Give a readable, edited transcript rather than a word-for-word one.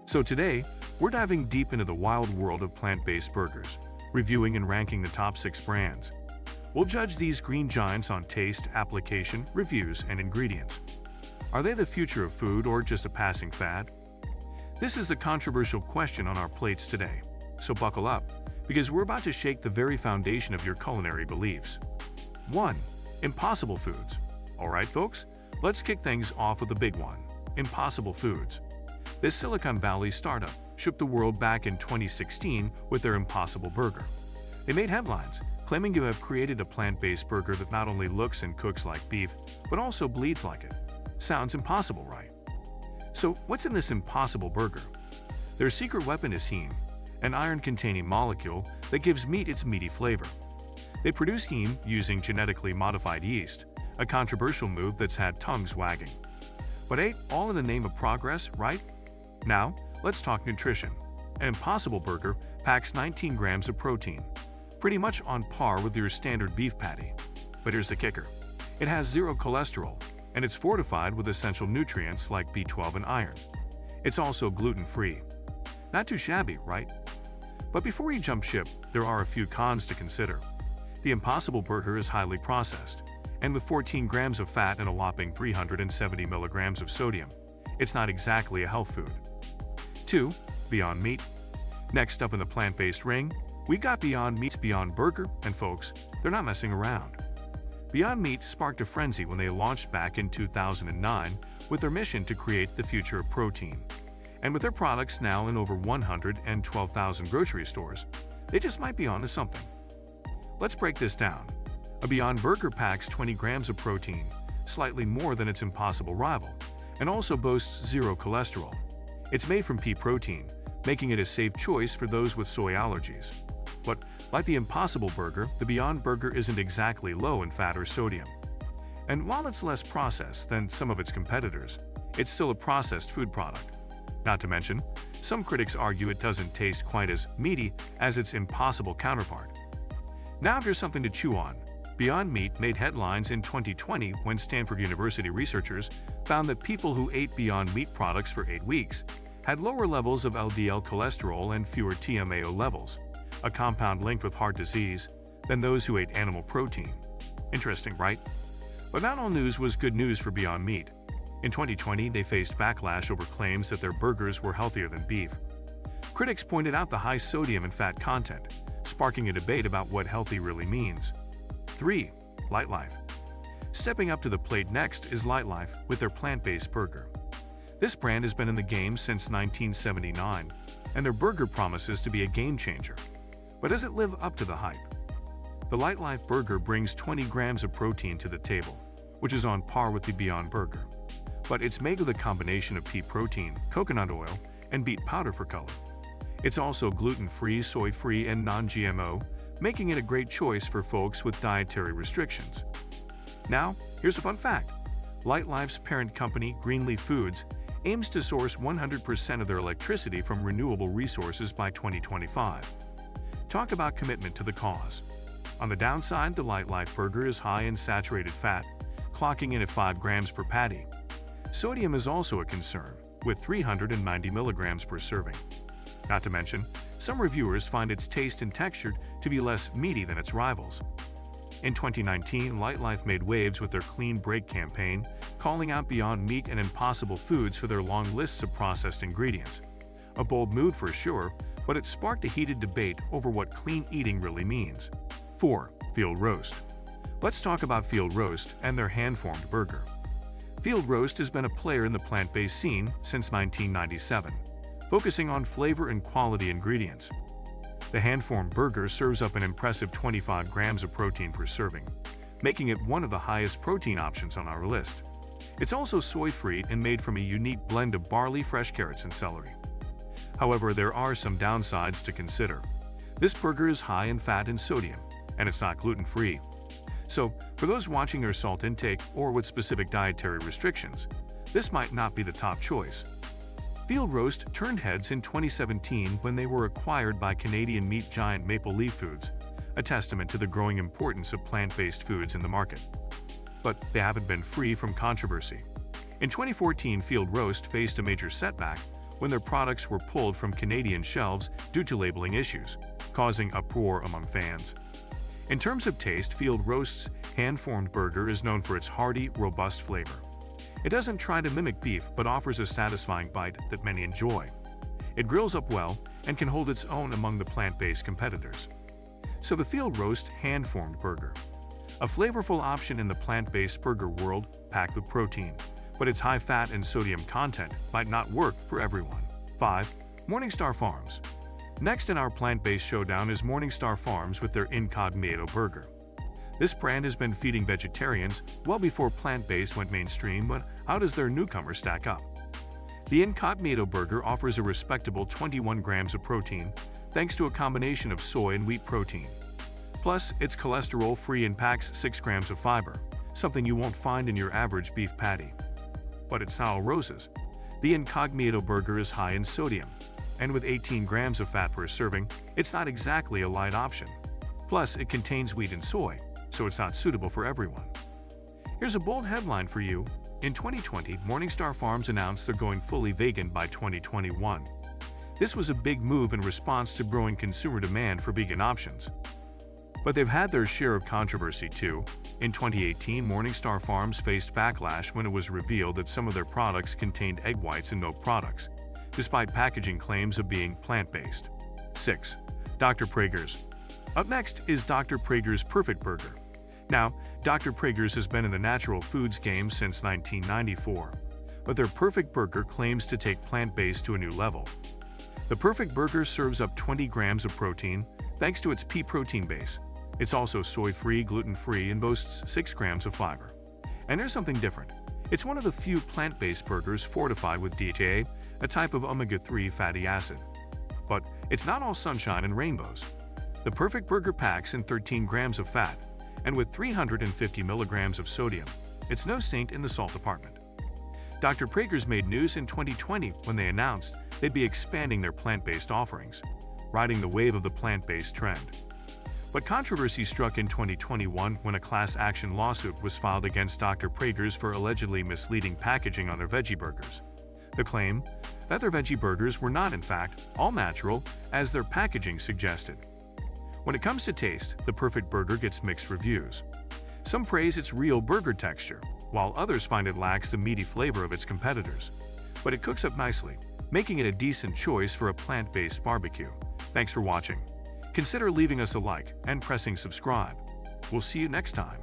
So today, we're diving deep into the wild world of plant-based burgers, reviewing and ranking the top 6 brands. We'll judge these green giants on taste, application, reviews, and ingredients. Are they the future of food or just a passing fad? This is the controversial question on our plates today, so buckle up, because we're about to shake the very foundation of your culinary beliefs. 1. Impossible foods. Alright folks, let's kick things off with the big one, Impossible Foods. This Silicon Valley startup shook the world back in 2016 with their Impossible Burger. They made headlines, claiming to have created a plant-based burger that not only looks and cooks like beef, but also bleeds like it. Sounds impossible, right? So what's in this Impossible Burger? Their secret weapon is heme, an iron-containing molecule that gives meat its meaty flavor. They produce heme using genetically modified yeast, a controversial move that's had tongues wagging. But ain't all in the name of progress, right? Now, let's talk nutrition. An Impossible Burger packs 19 grams of protein, pretty much on par with your standard beef patty. But here's the kicker. It has 0 cholesterol, and it's fortified with essential nutrients like B12 and iron. It's also gluten-free. Not too shabby, right? But before you jump ship, there are a few cons to consider. The Impossible Burger is highly processed, and with 14 grams of fat and a whopping 370 milligrams of sodium, it's not exactly a health food. 2. Beyond Meat. Next up in the plant-based ring, we've got Beyond Meat's Beyond Burger, and folks, they're not messing around. Beyond Meat sparked a frenzy when they launched back in 2009 with their mission to create the future of protein. And with their products now in over 112,000 grocery stores, they just might be onto something. Let's break this down. A Beyond Burger packs 20 grams of protein, slightly more than its Impossible rival, and also boasts 0 cholesterol. It's made from pea protein, making it a safe choice for those with soy allergies. But like the Impossible Burger, the Beyond Burger isn't exactly low in fat or sodium. And while it's less processed than some of its competitors, it's still a processed food product. Not to mention, some critics argue it doesn't taste quite as meaty as its Impossible counterpart. Now here's something to chew on. Beyond Meat made headlines in 2020 when Stanford University researchers found that people who ate Beyond Meat products for 8 weeks had lower levels of LDL cholesterol and fewer TMAO levels, a compound linked with heart disease, than those who ate animal protein. Interesting, right? But not all news was good news for Beyond Meat. In 2020, they faced backlash over claims that their burgers were healthier than beef. Critics pointed out the high sodium and fat content, sparking a debate about what healthy really means. 3. Lightlife. Stepping up to the plate next is Lightlife with their plant-based burger. This brand has been in the game since 1979, and their burger promises to be a game-changer. But does it live up to the hype? The Lightlife burger brings 20 grams of protein to the table, which is on par with the Beyond Burger. But it's made with a combination of pea protein, coconut oil, and beet powder for color. It's also gluten-free, soy-free, and non-GMO, making it a great choice for folks with dietary restrictions. Now, here's a fun fact. Lightlife's parent company, Greenleaf Foods, aims to source 100% of their electricity from renewable resources by 2025. Talk about commitment to the cause. On the downside, the Lightlife burger is high in saturated fat, clocking in at 5 grams per patty. Sodium is also a concern, with 390 milligrams per serving. Not to mention, some reviewers find its taste and texture to be less meaty than its rivals. In 2019, Lightlife made waves with their Clean Break campaign, calling out Beyond Meat and Impossible Foods for their long lists of processed ingredients. A bold move for sure, but it sparked a heated debate over what clean eating really means. 4. Field Roast. Let's talk about Field Roast and their hand-formed burger. Field Roast has been a player in the plant-based scene since 1997, focusing on flavor and quality ingredients. The hand-formed burger serves up an impressive 25 grams of protein per serving, making it one of the highest protein options on our list. It's also soy-free and made from a unique blend of barley, fresh carrots, and celery. However, there are some downsides to consider. This burger is high in fat and sodium, and it's not gluten-free. So, for those watching their salt intake or with specific dietary restrictions, this might not be the top choice. Field Roast turned heads in 2017 when they were acquired by Canadian meat giant Maple Leaf Foods, a testament to the growing importance of plant-based foods in the market. But they haven't been free from controversy. In 2014, Field Roast faced a major setback when their products were pulled from Canadian shelves due to labeling issues, causing uproar among fans. In terms of taste, Field Roast's hand-formed burger is known for its hearty, robust flavor. It doesn't try to mimic beef but offers a satisfying bite that many enjoy. It grills up well and can hold its own among the plant-based competitors. So the Field Roast hand-formed burger. A flavorful option in the plant-based burger world, packed with protein, but its high fat and sodium content might not work for everyone. 5. Morningstar Farms. Next in our plant-based showdown is Morningstar Farms with their Incognito Burger. This brand has been feeding vegetarians well before plant-based went mainstream, but how does their newcomer stack up? The Incognito Burger offers a respectable 21 grams of protein, thanks to a combination of soy and wheat protein. Plus, it's cholesterol-free and packs 6 grams of fiber, something you won't find in your average beef patty. But it's not all roses. The Incognito Burger is high in sodium, and with 18 grams of fat per serving, it's not exactly a light option. Plus, it contains wheat and soy, so it's not suitable for everyone. Here's a bold headline for you. In 2020, Morningstar Farms announced they're going fully vegan by 2021. This was a big move in response to growing consumer demand for vegan options. But they've had their share of controversy too. In 2018, Morningstar Farms faced backlash when it was revealed that some of their products contained egg whites and milk products, despite packaging claims of being plant-based. 6. Dr. Praeger's. Up next is Dr. Praeger's Perfect Burger. Now, Dr. Praeger's has been in the natural foods game since 1994, but their Perfect Burger claims to take plant-based to a new level. The Perfect Burger serves up 20 grams of protein thanks to its pea protein base. It's also soy-free, gluten-free, and boasts 6 grams of fiber. And there's something different. It's one of the few plant-based burgers fortified with DHA, a type of omega-3 fatty acid. But it's not all sunshine and rainbows. The Perfect Burger packs in 13 grams of fat, and with 350 milligrams of sodium, it's no saint in the salt department. Dr. Praeger's made news in 2020 when they announced they'd be expanding their plant-based offerings, riding the wave of the plant-based trend. But controversy struck in 2021 when a class action lawsuit was filed against Dr. Praeger's for allegedly misleading packaging on their veggie burgers. The claim that their veggie burgers were not, in fact, all natural, as their packaging suggested. When it comes to taste, the Perfect Burger gets mixed reviews. Some praise its real burger texture, while others find it lacks the meaty flavor of its competitors. But it cooks up nicely, making it a decent choice for a plant-based barbecue. Thanks for watching. Consider leaving us a like and pressing subscribe. We'll see you next time.